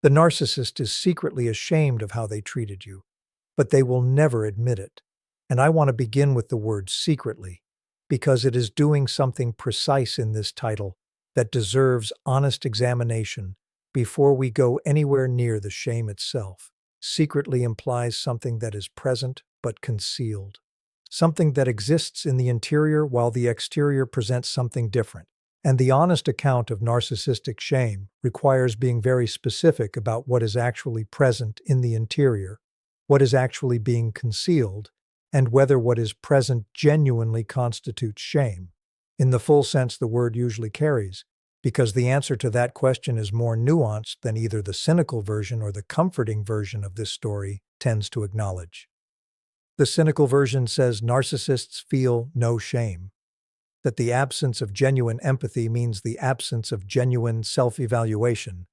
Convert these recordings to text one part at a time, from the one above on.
The narcissist is secretly ashamed of how they treated you, but they will never admit it. And I want to begin with the word secretly, because it is doing something precise in this title that deserves honest examination before we go anywhere near the shame itself. Secretly implies something that is present but concealed, something that exists in the interior while the exterior presents something different. And the honest account of narcissistic shame requires being very specific about what is actually present in the interior, what is actually being concealed, and whether what is present genuinely constitutes shame, in the full sense the word usually carries, because the answer to that question is more nuanced than either the cynical version or the comforting version of this story tends to acknowledge. The cynical version says narcissists feel no shame, that the absence of genuine empathy means the absence of genuine self-evaluation,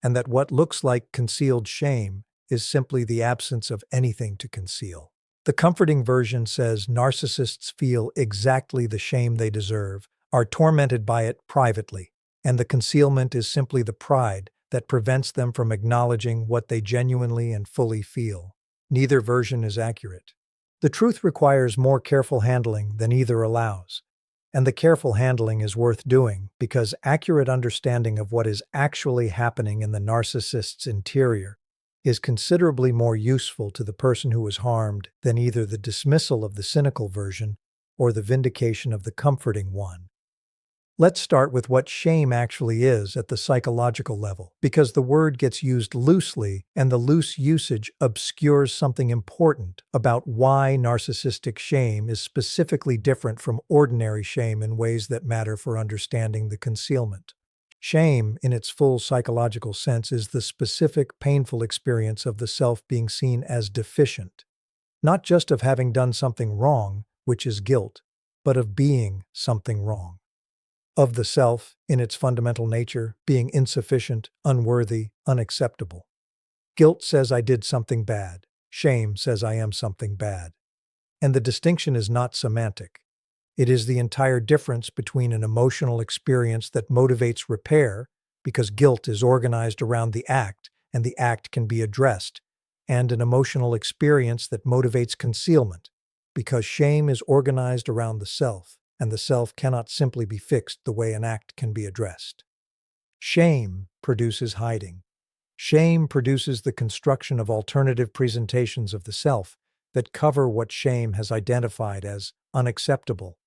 and that what looks like concealed shame is simply the absence of anything to conceal. The comforting version says narcissists feel exactly the shame they deserve, are tormented by it privately, and the concealment is simply the pride that prevents them from acknowledging what they genuinely and fully feel. Neither version is accurate. The truth requires more careful handling than either allows. And the careful handling is worth doing because accurate understanding of what is actually happening in the narcissist's interior is considerably more useful to the person who was harmed than either the dismissal of the cynical version or the vindication of the comforting one. Let's start with what shame actually is at the psychological level, because the word gets used loosely and the loose usage obscures something important about why narcissistic shame is specifically different from ordinary shame in ways that matter for understanding the concealment. Shame, in its full psychological sense, is the specific, painful experience of the self being seen as deficient, not just of having done something wrong, which is guilt, but of being something wrong. Of the self, in its fundamental nature, being insufficient, unworthy, unacceptable. Guilt says I did something bad. Shame says I am something bad. And the distinction is not semantic. It is the entire difference between an emotional experience that motivates repair, because guilt is organized around the act and the act can be addressed, and an emotional experience that motivates concealment, because shame is organized around the self, and the self cannot simply be fixed the way an act can be addressed. Shame produces hiding. Shame produces the construction of alternative presentations of the self that cover what shame has identified as unacceptable.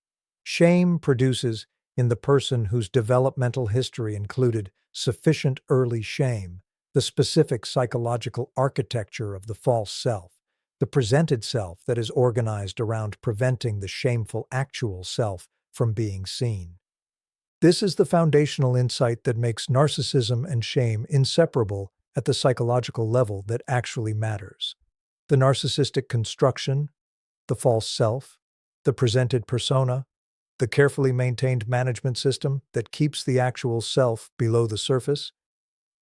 Shame produces, in the person whose developmental history included sufficient early shame, the specific psychological architecture of the false self, the presented self that is organized around preventing the shameful actual self from being seen. This is the foundational insight that makes narcissism and shame inseparable at the psychological level that actually matters. The narcissistic construction, the false self, the presented persona, the carefully maintained management system that keeps the actual self below the surface,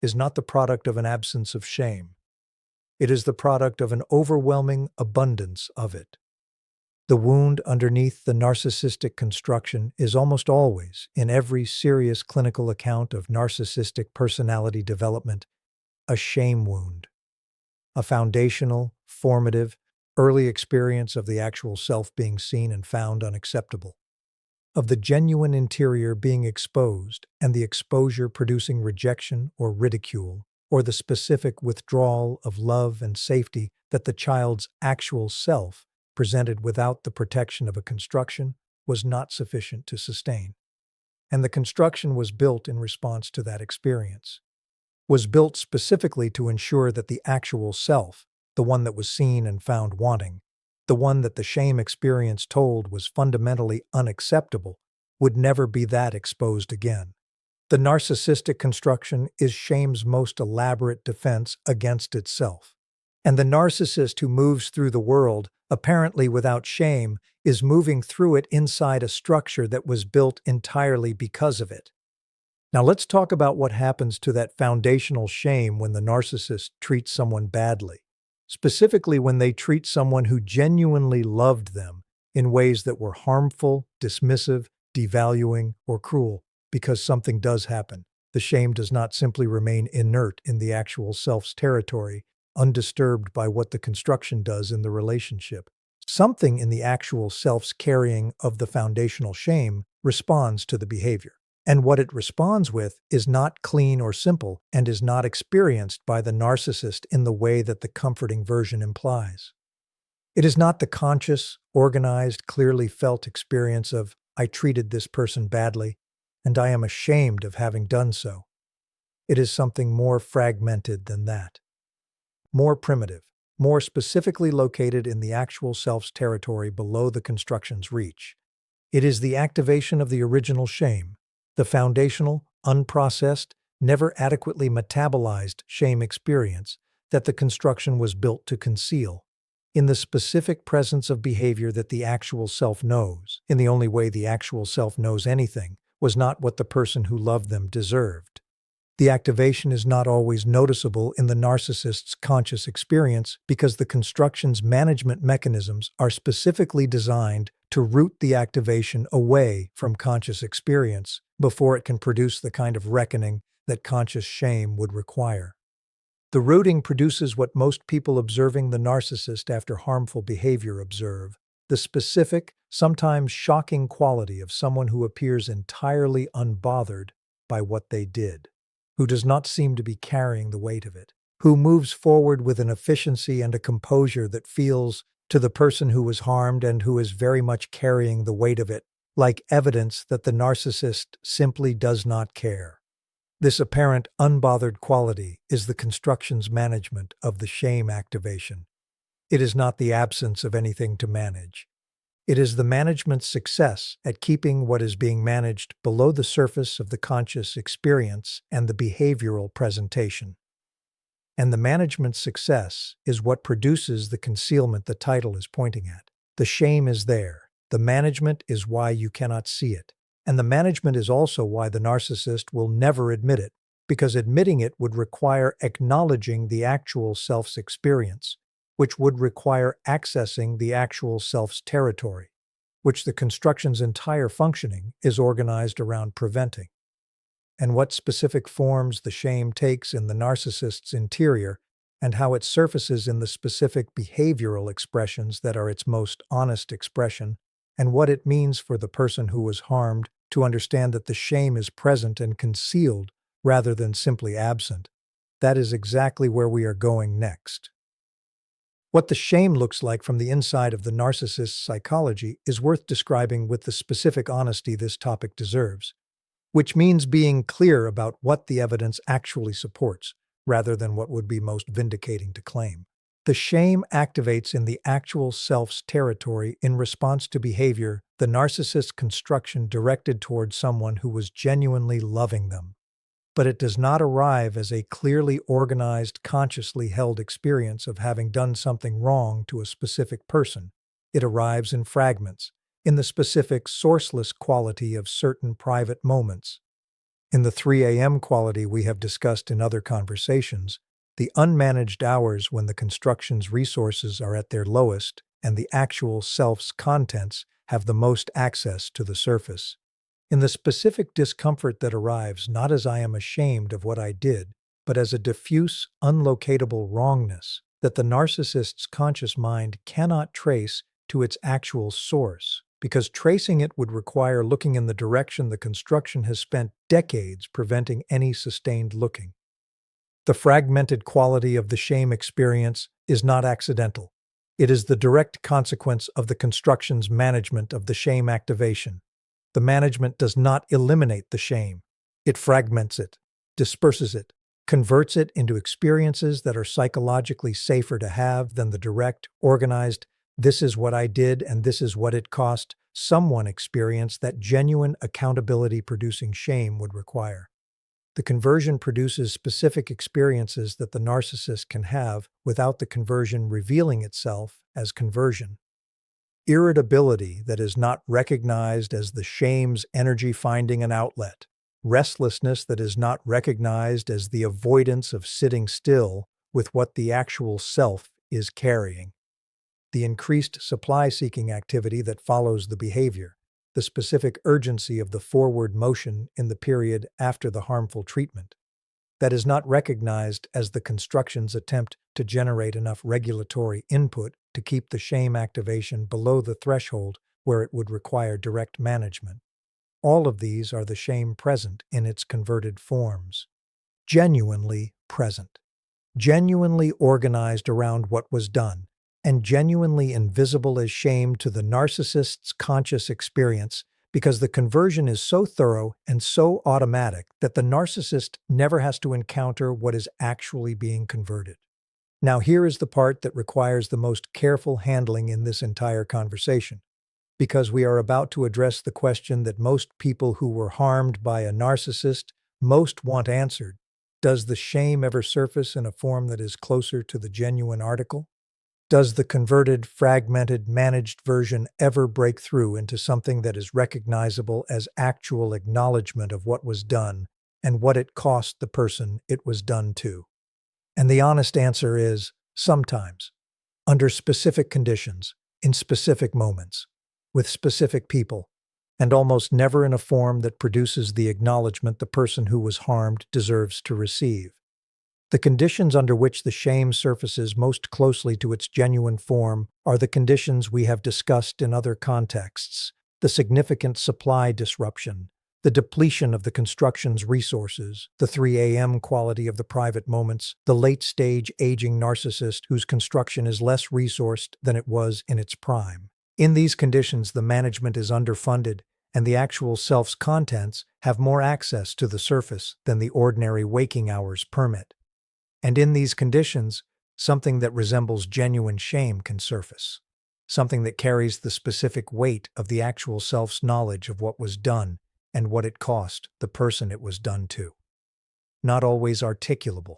is not the product of an absence of shame. It is the product of an overwhelming abundance of it. The wound underneath the narcissistic construction is almost always, in every serious clinical account of narcissistic personality development, a shame wound. A foundational, formative, early experience of the actual self being seen and found unacceptable. Of the genuine interior being exposed and the exposure producing rejection or ridicule, or the specific withdrawal of love and safety that the child's actual self, presented without the protection of a construction, was not sufficient to sustain. And the construction was built in response to that experience. Was built specifically to ensure that the actual self, the one that was seen and found wanting, the one that the shame experience told was fundamentally unacceptable, would never be that exposed again. The narcissistic construction is shame's most elaborate defense against itself. And the narcissist who moves through the world, apparently without shame, is moving through it inside a structure that was built entirely because of it. Now let's talk about what happens to that foundational shame when the narcissist treats someone badly, specifically when they treat someone who genuinely loved them in ways that were harmful, dismissive, devaluing, or cruel. Because something does happen. The shame does not simply remain inert in the actual self's territory, undisturbed by what the construction does in the relationship. Something in the actual self's carrying of the foundational shame responds to the behavior. And what it responds with is not clean or simple and is not experienced by the narcissist in the way that the comforting version implies. It is not the conscious, organized, clearly felt experience of, I treated this person badly, and I am ashamed of having done so. It is something more fragmented than that. More primitive, more specifically located in the actual self's territory below the construction's reach. It is the activation of the original shame, the foundational, unprocessed, never adequately metabolized shame experience that the construction was built to conceal, in the specific presence of behavior that the actual self knows, in the only way the actual self knows anything, was not what the person who loved them deserved. The activation is not always noticeable in the narcissist's conscious experience because the construction's management mechanisms are specifically designed to root the activation away from conscious experience before it can produce the kind of reckoning that conscious shame would require. The rooting produces what most people observing the narcissist after harmful behavior observe, the specific, sometimes shocking quality of someone who appears entirely unbothered by what they did, who does not seem to be carrying the weight of it, who moves forward with an efficiency and a composure that feels, to the person who was harmed and who is very much carrying the weight of it, like evidence that the narcissist simply does not care. This apparent unbothered quality is the construction's management of the shame activation. It is not the absence of anything to manage. It is the management's success at keeping what is being managed below the surface of the conscious experience and the behavioral presentation. And the management's success is what produces the concealment the title is pointing at. The shame is there. The management is why you cannot see it. And the management is also why the narcissist will never admit it, because admitting it would require acknowledging the actual self's experience, which would require accessing the actual self's territory, which the construction's entire functioning is organized around preventing. And what specific forms the shame takes in the narcissist's interior, and how it surfaces in the specific behavioral expressions that are its most honest expression, and what it means for the person who was harmed to understand that the shame is present and concealed rather than simply absent. That is exactly where we are going next. What the shame looks like from the inside of the narcissist's psychology is worth describing with the specific honesty this topic deserves, which means being clear about what the evidence actually supports, rather than what would be most vindicating to claim. The shame activates in the actual self's territory in response to behavior the narcissist's construction directed toward someone who was genuinely loving them. But it does not arrive as a clearly organized, consciously held experience of having done something wrong to a specific person. It arrives in fragments, in the specific sourceless quality of certain private moments. In the 3 a.m. quality we have discussed in other conversations, the unmanaged hours when the construction's resources are at their lowest and the actual self's contents have the most access to the surface. In the specific discomfort that arrives not as I am ashamed of what I did, but as a diffuse, unlocatable wrongness that the narcissist's conscious mind cannot trace to its actual source, because tracing it would require looking in the direction the construction has spent decades preventing any sustained looking. The fragmented quality of the shame experience is not accidental. It is the direct consequence of the construction's management of the shame activation. The management does not eliminate the shame. It fragments it, disperses it, converts it into experiences that are psychologically safer to have than the direct, organized, this is what I did and this is what it cost, someone experience that genuine accountability-producing shame would require. The conversion produces specific experiences that the narcissist can have without the conversion revealing itself as conversion. Irritability that is not recognized as the shame's energy finding an outlet. Restlessness that is not recognized as the avoidance of sitting still with what the actual self is carrying. The increased supply-seeking activity that follows the behavior. the specific urgency of the forward motion in the period after the harmful treatment, that is not recognized as the construction's attempt to generate enough regulatory input to keep the shame activation below the threshold where it would require direct management. All of these are the shame present in its converted forms. Genuinely present. Genuinely organized around what was done, and genuinely invisible as shame to the narcissist's conscious experience because the conversion is so thorough and so automatic that the narcissist never has to encounter what is actually being converted. Now here is the part that requires the most careful handling in this entire conversation, because we are about to address the question that most people who were harmed by a narcissist most want answered. Does the shame ever surface in a form that is closer to the genuine article? Does the converted, fragmented, managed version ever break through into something that is recognizable as actual acknowledgment of what was done and what it cost the person it was done to? And the honest answer is, sometimes, under specific conditions, in specific moments, with specific people, and almost never in a form that produces the acknowledgement the person who was harmed deserves to receive. The conditions under which the shame surfaces most closely to its genuine form are the conditions we have discussed in other contexts: the significant supply disruption, the depletion of the construction's resources, the 3 a.m. quality of the private moments, the late-stage aging narcissist whose construction is less resourced than it was in its prime. In these conditions, the management is underfunded, and the actual self's contents have more access to the surface than the ordinary waking hours permit. And in these conditions, something that resembles genuine shame can surface, something that carries the specific weight of the actual self's knowledge of what was done and what it cost the person it was done to. Not always articulable,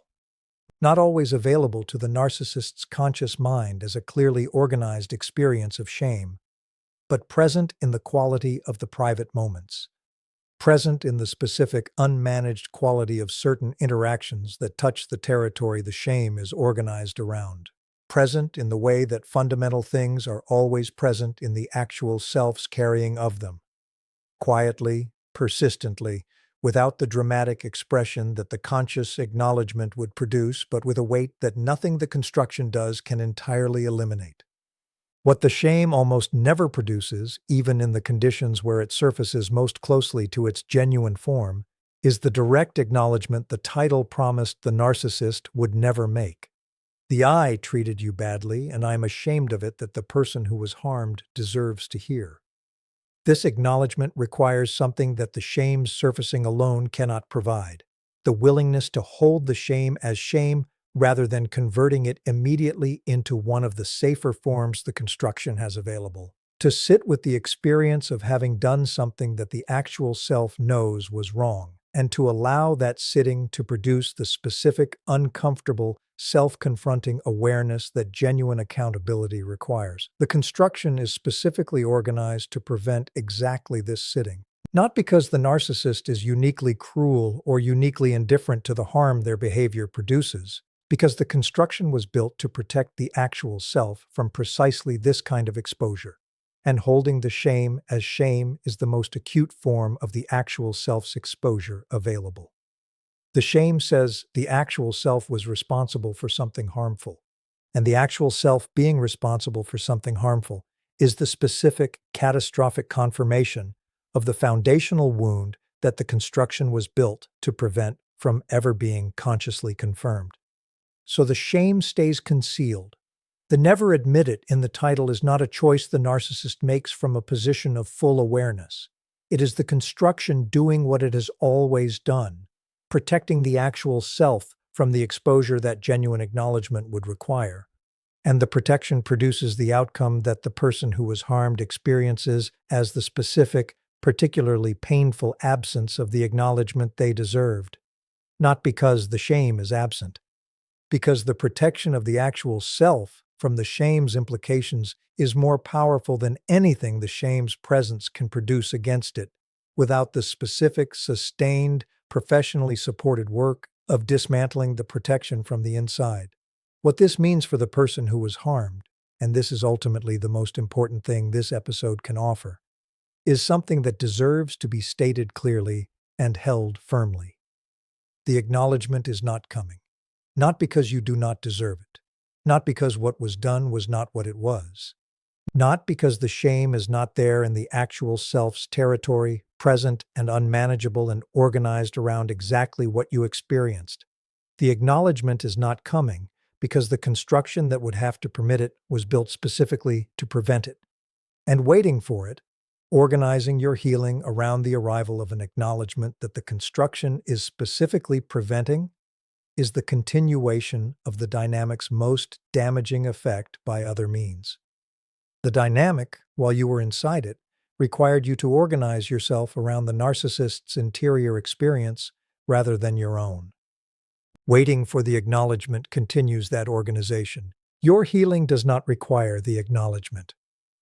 not always available to the narcissist's conscious mind as a clearly organized experience of shame, but present in the quality of the private moments, present in the specific unmanaged quality of certain interactions that touch the territory the shame is organized around, present in the way that fundamental things are always present in the actual self's carrying of them, quietly, persistently, without the dramatic expression that the conscious acknowledgement would produce, but with a weight that nothing the construction does can entirely eliminate. What the shame almost never produces, even in the conditions where it surfaces most closely to its genuine form, is the direct acknowledgement the title promised the narcissist would never make. The I treated you badly, and I'm ashamed of it that the person who was harmed deserves to hear. This acknowledgement requires something that the shame's surfacing alone cannot provide: the willingness to hold the shame as shame rather than converting it immediately into one of the safer forms the construction has available. To sit with the experience of having done something that the actual self knows was wrong, and to allow that sitting to produce the specific, uncomfortable, self-confronting awareness that genuine accountability requires. The construction is specifically organized to prevent exactly this sitting. Not because the narcissist is uniquely cruel or uniquely indifferent to the harm their behavior produces, because the construction was built to protect the actual self from precisely this kind of exposure. And holding the shame as shame is the most acute form of the actual self's exposure available. The shame says the actual self was responsible for something harmful, and the actual self being responsible for something harmful is the specific, catastrophic confirmation of the foundational wound that the construction was built to prevent from ever being consciously confirmed. So the shame stays concealed. The never admit it in the title is not a choice the narcissist makes from a position of full awareness. It is the construction doing what it has always done, protecting the actual self from the exposure that genuine acknowledgement would require. And the protection produces the outcome that the person who was harmed experiences as the specific, particularly painful absence of the acknowledgement they deserved. Not because the shame is absent, because the protection of the actual self from the shame's implications is more powerful than anything the shame's presence can produce against it, without the specific, sustained, professionally supported work of dismantling the protection from the inside. What this means for the person who was harmed, and this is ultimately the most important thing this episode can offer, is something that deserves to be stated clearly and held firmly. The acknowledgement is not coming, not because you do not deserve it, not because what was done was not what it was, not because the shame is not there in the actual self's territory, present and unmanageable and organized around exactly what you experienced. The acknowledgement is not coming because the construction that would have to permit it was built specifically to prevent it. And waiting for it, organizing your healing around the arrival of an acknowledgement that the construction is specifically preventing, is the continuation of the dynamic's most damaging effect by other means. The dynamic, while you were inside it, required you to organize yourself around the narcissist's interior experience rather than your own. Waiting for the acknowledgement continues that organization. Your healing does not require the acknowledgement.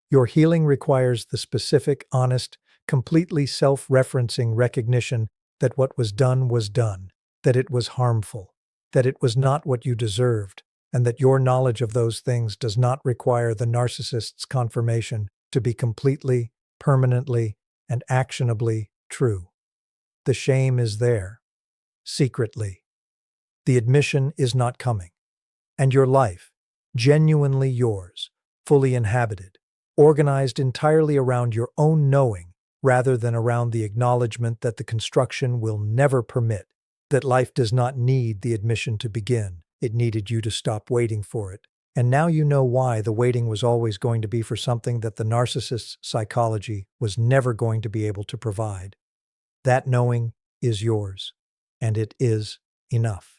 Your healing requires the specific, honest, completely self-referencing recognition that what was done, that it was harmful, that it was not what you deserved, and that your knowledge of those things does not require the narcissist's confirmation to be completely, permanently, and actionably true. The shame is there, secretly. The admission is not coming. And your life, genuinely yours, fully inhabited, organized entirely around your own knowing rather than around the acknowledgement that the construction will never permit, that life does not need the admission to begin. It needed you to stop waiting for it. And now you know why the waiting was always going to be for something that the narcissist's psychology was never going to be able to provide. That knowing is yours, and it is enough.